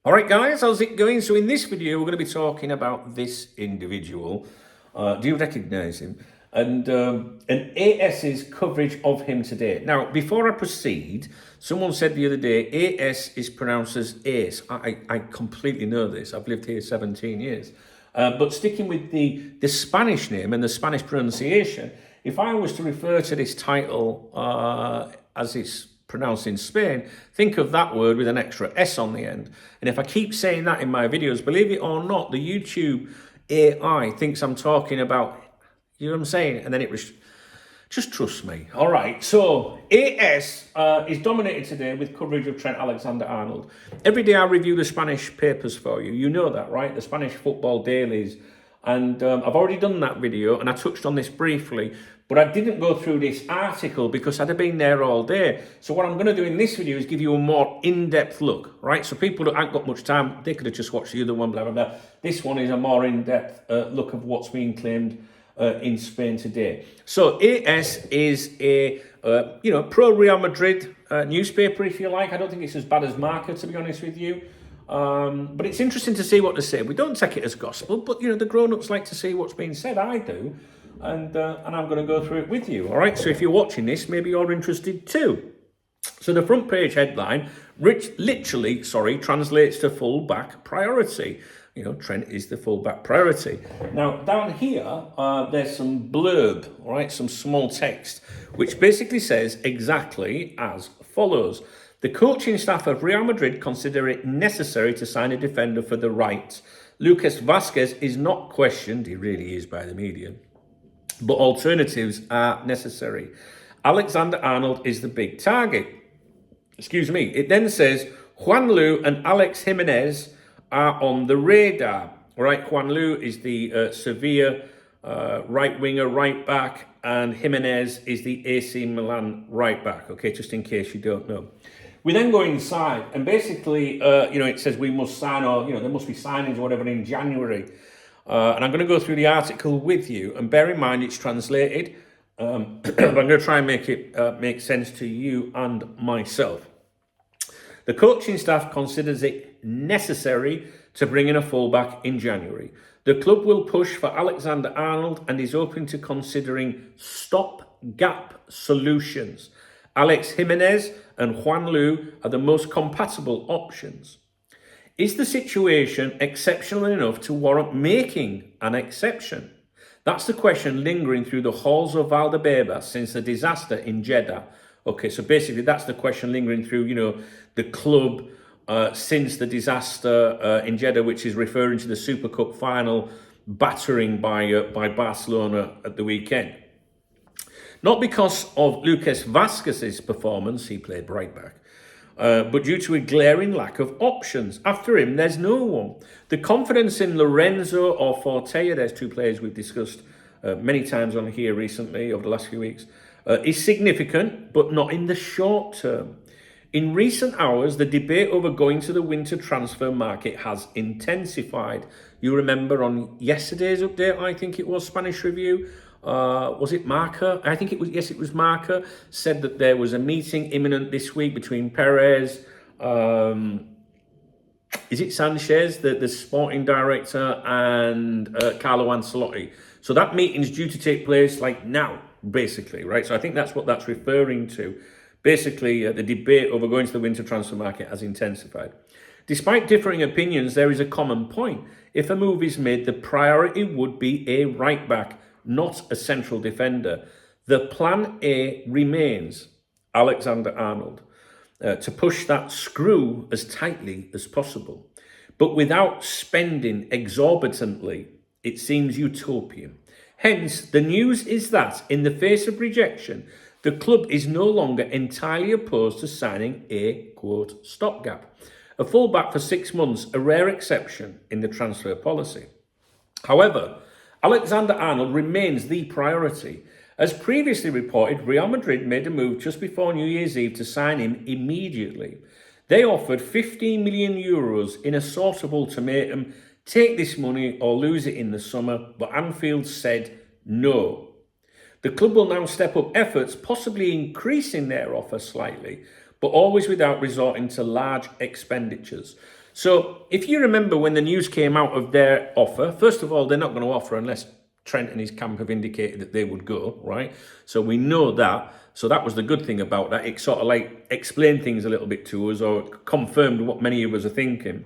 All right, guys, how's it going? So in this video, we're going to be talking about this individual. Do you recognize him? And AS's coverage of him today. Now, before I proceed, someone said the other day, AS is pronounced as Ace. I completely know this. I've lived here 17 years. But sticking with the Spanish name and the Spanish pronunciation, if I was to refer to this title as it's pronounced in Spain, think of that word with an extra S on the end. And if I keep saying that in my videos, believe it or not, the YouTube AI thinks I'm talking about, you know what I'm saying? And then it was, just trust me. All right, so AS is dominated today with coverage of Trent Alexander-Arnold. Every day I review the Spanish papers for you. You know that, right? The Spanish football dailies. And I've already done that video and I touched on this briefly, but I didn't go through this article because I'd have been there all day. So what I'm going to do in this video is give you a more in-depth look, right? So people that haven't got much time, they could have just watched the other one, blah, blah, blah. This one is a more in-depth look of what's being claimed in Spain today. So AS is a, pro Real Madrid newspaper, if you like. I don't think it's as bad as Marca, to be honest with you. But it's interesting to see what they say. We don't take it as gospel, but the grown-ups like to see what's being said. I do, and I'm going to go through it with you. All right. So if you're watching this, maybe you're interested too. So the front page headline, literally, translates to full-back priority. Trent is the full-back priority. Now, down here, there's some blurb, all right, some small text, which basically says exactly as follows. The coaching staff of Real Madrid consider it necessary to sign a defender for the right. Lucas Vazquez is not questioned, he really is by the media, but alternatives are necessary. Alexander-Arnold is the big target. Excuse me. It then says Juanlu and Alex Jimenez are on the radar. All right, Juanlu is the Sevilla right winger, right back, and Jimenez is the AC Milan right back. Okay, just in case you don't know. We then go inside, and basically, it says we must sign, or there must be signings or whatever in January. And I'm going to go through the article with you, and bear in mind it's translated. But I'm going to try and make it make sense to you and myself. The coaching staff considers it necessary to bring in a fullback in January. The club will push for Alexander-Arnold and is open to considering stop-gap solutions. Alex Jimenez and Juanlu are the most compatible options. Is the situation exceptional enough to warrant making an exception? That's the question lingering through the halls of Valdebebas since the disaster in Jeddah. Okay, so basically that's the question lingering through, the club since the disaster in Jeddah, which is referring to the Super Cup final battering by Barcelona at the weekend. Not because of Lucas Vazquez's performance, he played right back, but due to a glaring lack of options. After him, there's no one. The confidence in Lorenzo or Fortea, there's two players we've discussed many times on here recently over the last few weeks, is significant, but not in the short term. In recent hours, the debate over going to the winter transfer market has intensified. You remember on yesterday's update, I think it was Spanish Review, was it Marca? I think it was, yes, it was Marca, said that there was a meeting imminent this week between Perez, is it Sanchez, the sporting director, and Carlo Ancelotti. So that meeting's due to take place like now, basically, right? So I think that's what that's referring to. Basically, the debate over going to the winter transfer market has intensified. Despite differing opinions, there is a common point. If a move is made, the priority would be a right back, not a central defender. The plan A remains Alexander-Arnold, to push that screw as tightly as possible. But without spending exorbitantly, it seems utopian. Hence, the news is that, in the face of rejection, the club is no longer entirely opposed to signing a, quote, stopgap. A fullback for 6 months, a rare exception in the transfer policy. However, Alexander-Arnold remains the priority. As previously reported, Real Madrid made a move just before New Year's Eve to sign him immediately. They offered 15 million euros in a sort of ultimatum, take this money or lose it in the summer, but Anfield said no. The club will now step up efforts, possibly increasing their offer slightly, but always without resorting to large expenditures. So if you remember when the news came out of their offer, first of all, they're not going to offer unless Trent and his camp have indicated that they would go, right? So we know that. So that was the good thing about that. It sort of like explained things a little bit to us, or confirmed what many of us are thinking.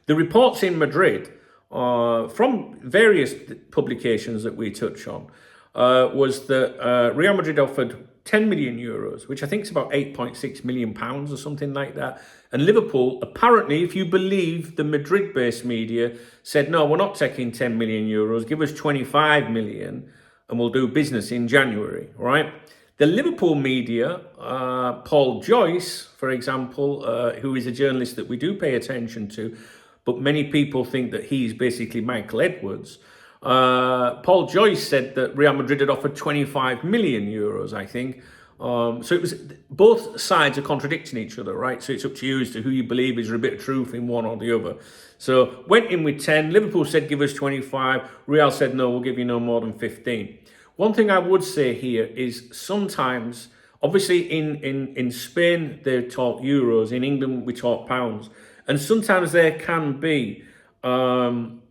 The reports in Madrid, from various publications that we touch on, was that Real Madrid offered 10 million euros, which I think is about 8.6 million pounds or something like that. And Liverpool, apparently, if you believe the Madrid-based media, said, no, we're not taking 10 million euros, give us 25 million and we'll do business in January, right? The Liverpool media, Paul Joyce, for example, who is a journalist that we do pay attention to, but many people think that he's basically Michael Edwards. Paul Joyce said that Real Madrid had offered 25 million euros, I think. So it was, both sides are contradicting each other, right? So it's up to you as to who you believe is a bit of truth in one or the other. So went in with 10. Liverpool said, give us 25. Real said, no, we'll give you no more than 15. One thing I would say here is sometimes, obviously in Spain, they talk euros. In England, we talk pounds. And sometimes there can be, sometimes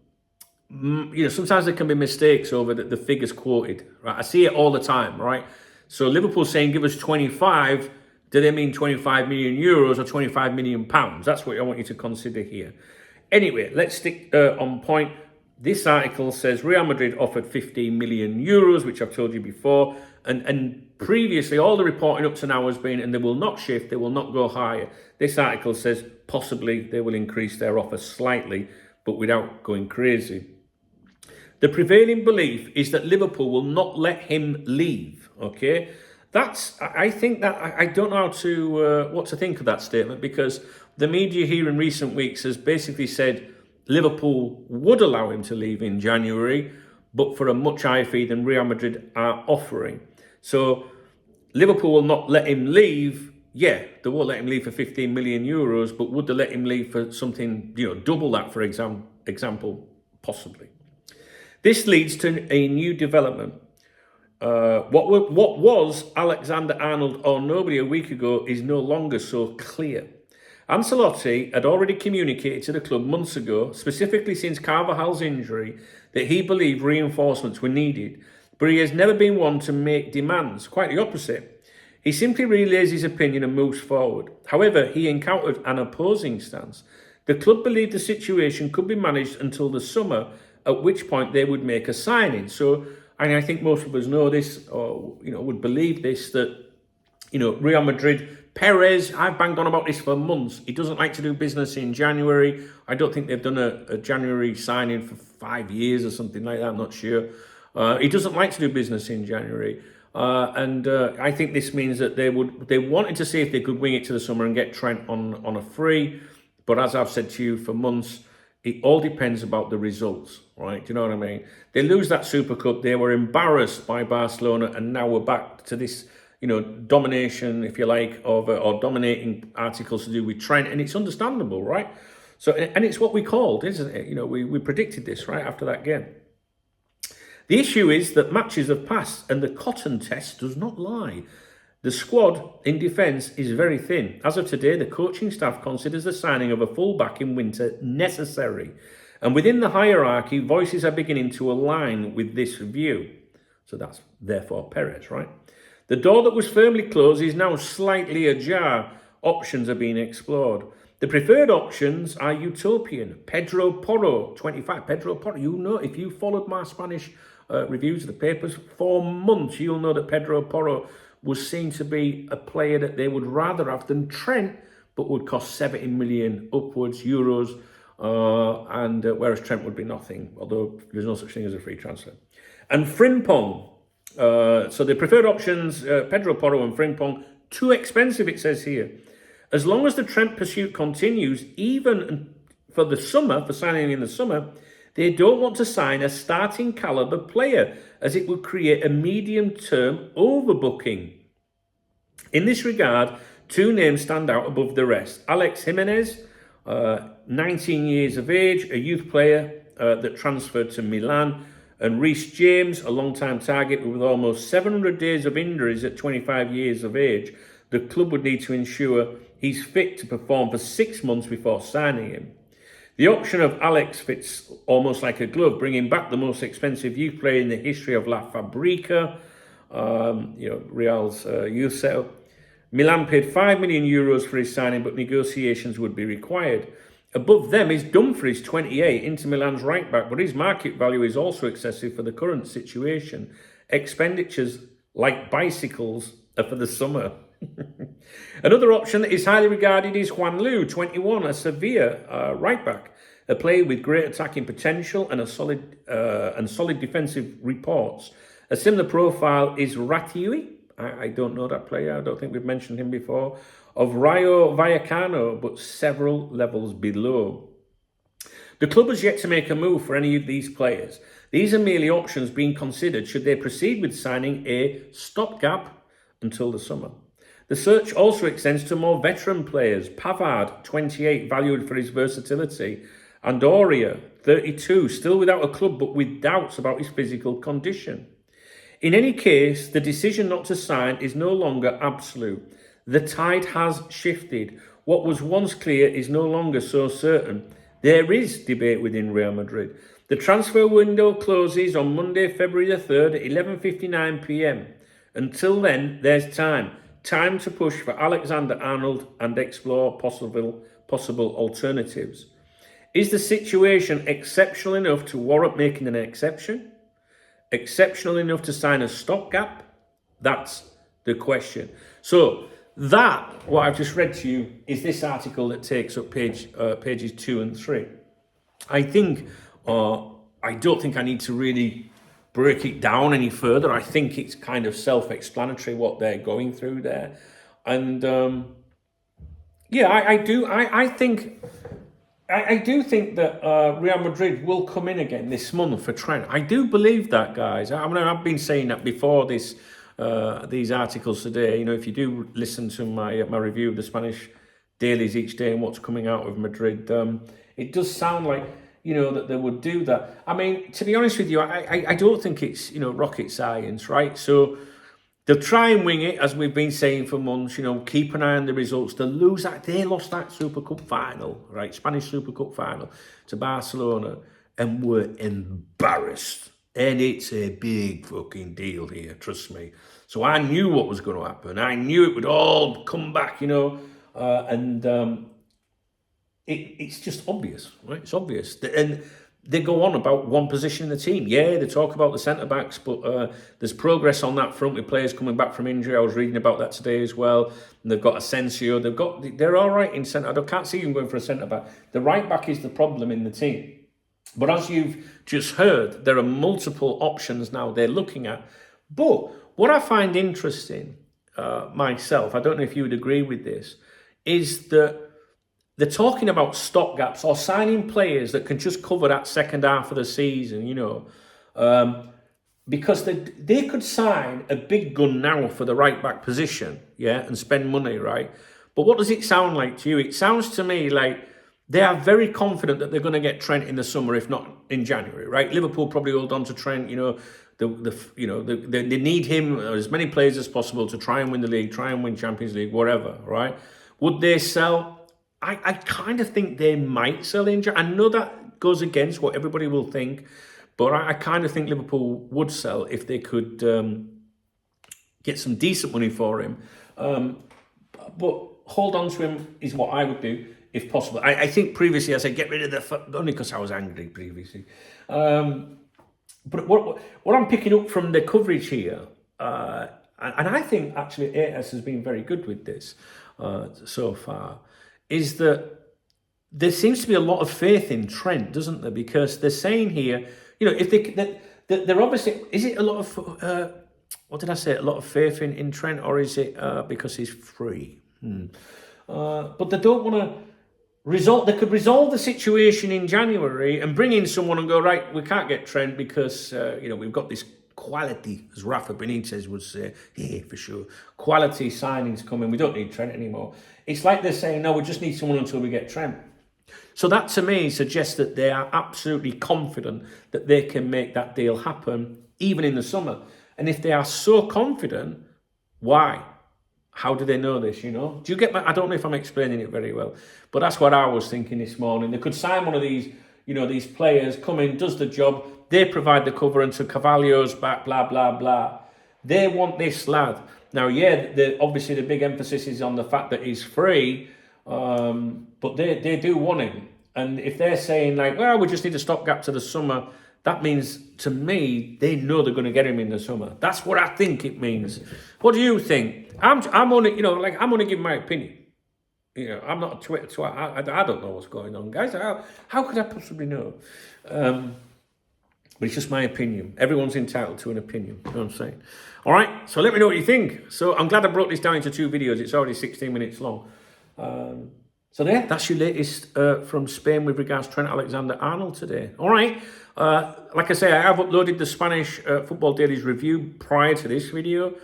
there can be mistakes over the figures quoted, right? I see it all the time, right? So Liverpool saying, give us 25, do they mean 25 million euros or 25 million pounds? That's what I want you to consider here. Anyway, let's stick on point. This article says Real Madrid offered 15 million euros, which I've told you before. And previously, all the reporting up to now has been, and they will not shift, they will not go higher. This article says possibly they will increase their offer slightly, but without going crazy. The prevailing belief is that Liverpool will not let him leave, okay? I think that, I don't know how to, what to think of that statement, because the media here in recent weeks has basically said Liverpool would allow him to leave in January, but for a much higher fee than Real Madrid are offering. So Liverpool will not let him leave. Yeah, they won't let him leave for 15 million euros, but would they let him leave for something, double that, for example, possibly. This leads to a new development. What was Alexander-Arnold or nobody a week ago is no longer so clear. Ancelotti had already communicated to the club months ago, specifically since Carvajal's injury, that he believed reinforcements were needed, but he has never been one to make demands, quite the opposite. He simply relays his opinion and moves forward. However, he encountered an opposing stance. The club believed the situation could be managed until the summer, at which point they would make a signing. So, and I think most of us know this, or would believe this, that Real Madrid, Perez, I've banged on about this for months. He doesn't like to do business in January. I don't think they've done a January signing for 5 years or something like that. I'm not sure. He doesn't like to do business in January. And I think this means that they wanted to see if they could wing it to the summer and get Trent on a free. But as I've said to you for months, it all depends about the results, right? Do you know what I mean? They lose that Super Cup. They were embarrassed by Barcelona, and now we're back to this, domination, if you like, or dominating articles to do with Trent, and it's understandable, right? So, and it's what we called, isn't it? We predicted this right after that game. The issue is that matches have passed, and the cotton test does not lie. The squad in defence is very thin. As of today, the coaching staff considers the signing of a fullback in winter necessary. And within the hierarchy, voices are beginning to align with this view. So that's therefore Perez, right? The door that was firmly closed is now slightly ajar. Options are being explored. The preferred options are utopian. Pedro Porro, 25. Pedro Porro, if you followed my Spanish reviews of the papers for months, you'll know that Pedro Porro was seen to be a player that they would rather have than Trent, but would cost 70 million upwards euros, whereas Trent would be nothing, although there's no such thing as a free transfer. And Frimpong, so the preferred options, Pedro Porro and Frimpong, too expensive, it says here. As long as the Trent pursuit continues, even for the summer, for signing in the summer, they don't want to sign a starting caliber player, as it would create a medium-term overbooking. In this regard, two names stand out above the rest. Alex Jimenez, 19 years of age, a youth player that transferred to Milan, and Reece James, a long-time target with almost 700 days of injuries at 25 years of age. the club would need to ensure he's fit to perform for 6 months before signing him. The option of Alex fits almost like a glove, bringing back the most expensive youth player in the history of La Fabrica, Real's youth setup. Milan paid €5 million for his signing, but negotiations would be required. Above them is Dumfries, 28, Inter Milan's right back, but his market value is also excessive for the current situation. Expenditures like bicycles are for the summer. Another option that is highly regarded is Juan Lu, 21, a Sevilla right back, a player with great attacking potential and solid defensive reports. A similar profile is Ratiui. I don't know that player. I don't think we've mentioned him before. Of Rayo Vallecano, but several levels below. The club has yet to make a move for any of these players. These are merely options being considered should they proceed with signing a stopgap until the summer. The search also extends to more veteran players. Pavard, 28, valued for his versatility. Andoria, 32, still without a club but with doubts about his physical condition. In any case, the decision not to sign is no longer absolute. The tide has shifted. What was once clear is no longer so certain. There is debate within Real Madrid. The transfer window closes on Monday, February the 3rd at 11:59 p.m. Until then, there's time. Time to push for Alexander-Arnold and explore possible alternatives. Is the situation exceptional enough to warrant making an exception? Exceptional enough to sign a stopgap? That's the question. So that, what I've just read to you, is this article that takes up pages 2 and 3. I don't think I need to really break it down any further. I think it's kind of self-explanatory what they're going through there. And I do think that Real Madrid will come in again this month for Trent. I do believe that, guys. I mean, I've been saying that before these articles today. You know, if you do listen to my review of the Spanish dailies each day and what's coming out of Madrid, it does sound like, you know, that they would do that. I mean, to be honest with you, I don't think it's, you know, rocket science, right? So they'll try and wing it, as we've been saying for months, you know, keep an eye on the results. They lost that Super Cup final, right? Spanish Super Cup final to Barcelona and were embarrassed. And it's a big fucking deal here, trust me. So I knew what was going to happen. I knew it would all come back, you know, it's just obvious, right? It's obvious. And they go on about one position in the team. Yeah, they talk about the centre-backs, but there's progress on that front with players coming back from injury. I was reading about that today as well. And they've got Asensio. They're all right in centre. I can't see them going for a centre-back. The right-back is the problem in the team. But as you've just heard, there are multiple options now they're looking at. But what I find interesting, myself, I don't know if you would agree with this, is that they're talking about stopgaps or signing players that can just cover that second half of the season, you know, because they could sign a big gun now for the right back position, yeah, and spend money, right? But what does it sound like to you? It sounds to me like they are very confident that they're going to get Trent in the summer, if not in January, right? Liverpool probably hold on to Trent, you know. They need him, as many players as possible, to try and win the league, try and win Champions League, whatever, right? Would they sell? I kind of think they might sell in January. I know that goes against what everybody will think, but I kind of think Liverpool would sell if they could get some decent money for him. But hold on to him is what I would do, if possible. I think previously I said get rid of only because I was angry previously. But what I'm picking up from the coverage here, and I think actually AS has been very good with this so far, is that there seems to be a lot of faith in Trent, doesn't there? Because they're saying here, you know, if they're obviously, is it a lot of, what did I say? A lot of faith in Trent, or is it because he's free? But they don't want to they could resolve the situation in January and bring in someone and go, right, we can't get Trent because, you know, we've got this quality, as Rafa Benitez would say, yeah, for sure, quality signings coming, we don't need Trent anymore. It's like they're saying, no, we just need someone until we get Trent. So that to me suggests that they are absolutely confident that they can make that deal happen, even in the summer. And if they are so confident, why? How do they know this, you know? Do you get my... I don't know if I'm explaining it very well, but that's what I was thinking this morning. They could sign one of these, you know, these players, come in, does the job, they provide the cover until Carvalho's back, blah, blah, blah. They want this lad. Now, yeah, obviously the big emphasis is on the fact that he's free, but they do want him. And if they're saying, like, well, we just need a stopgap to the summer, that means, to me, they know they're going to get him in the summer. That's what I think it means. What do you think? I'm only, you know, like, I'm only giving my opinion. You know, I'm not a Twitter twat. I don't know what's going on, guys. How could I possibly know? But it's just my opinion. Everyone's entitled to an opinion. You know what I'm saying? All right, so let me know what you think. So I'm glad I broke this down into 2 videos. It's already 16 minutes long. So there, that's your latest from Spain with regards to Trent Alexander-Arnold today. All right. Like I say, I have uploaded the Spanish Football Daily's review prior to this video.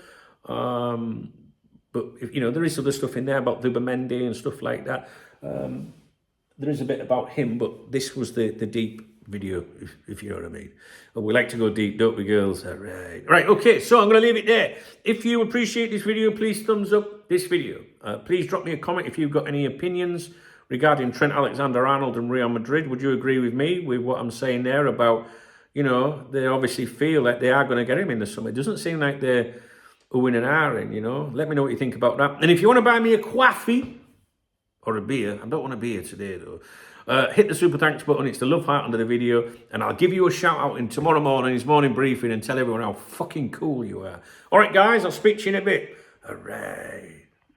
But, you know, there is other stuff in there about Zubimendi and stuff like that. There is a bit about him, but this was the deep video, if you know what I mean. But we like to go deep, don't we, girls? Right, okay, so I'm going to leave it there. If you appreciate this video, please thumbs up this video. Please drop me a comment if you've got any opinions regarding Trent Alexander-Arnold and Real Madrid. Would you agree with me with what I'm saying there about, you know, they obviously feel like they are going to get him in the summer. It doesn't seem like they're oohing and ahhing, you know. Let me know what you think about that. And if you want to buy me a coffee or a beer, I don't want a beer today, though. Hit the super thanks button. It's the love heart under the video, and I'll give you a shout out in tomorrow morning's morning briefing and tell everyone how fucking cool you are. All right, guys, I'll speak to you in a bit. All right.